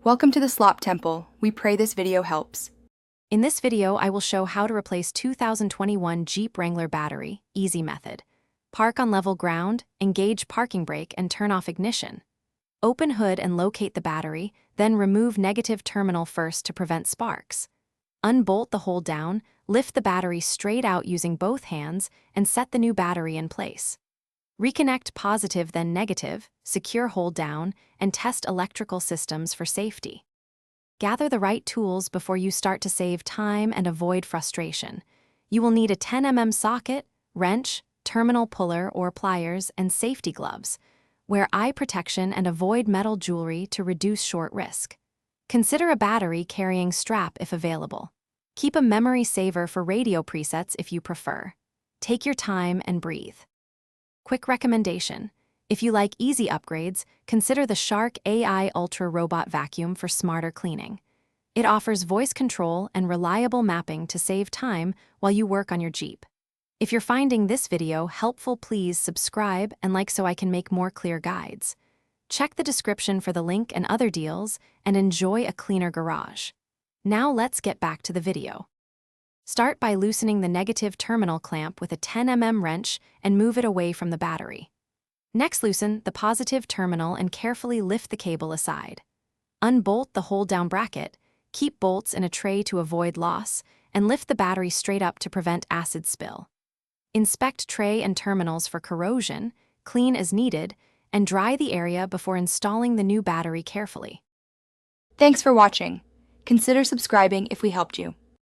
Welcome to the Slop Temple. We pray this video helps. In this video, I will show how to replace 2021 Jeep Wrangler battery, easy method. Park on level ground, engage parking brake and turn off ignition. Open hood and locate the battery, then remove negative terminal first to prevent sparks. Unbolt the hold down, lift the battery straight out using both hands, and set the new battery in place. Reconnect positive then negative, secure hold down, and test electrical systems for safety. Gather the right tools before you start to save time and avoid frustration. You will need a 10 mm socket, wrench, terminal puller or pliers, and safety gloves. Wear eye protection and avoid metal jewelry to reduce short risk. Consider a battery carrying strap if available. Keep a memory saver for radio presets if you prefer. Take your time and breathe. Quick recommendation: if you like easy upgrades, consider the Shark AI Ultra Robot Vacuum for smarter cleaning. It offers voice control and reliable mapping to save time while you work on your Jeep. If you're finding this video helpful, please subscribe and like so I can make more clear guides. Check the description for the link and other deals, and enjoy a cleaner garage. Now let's get back to the video. Start by loosening the negative terminal clamp with a 10 mm wrench and move it away from the battery. Next, loosen the positive terminal and carefully lift the cable aside. Unbolt the hold-down bracket, keep bolts in a tray to avoid loss, and lift the battery straight up to prevent acid spill. Inspect tray and terminals for corrosion, clean as needed, and dry the area before installing the new battery carefully. Thanks for watching. Consider subscribing if we helped you.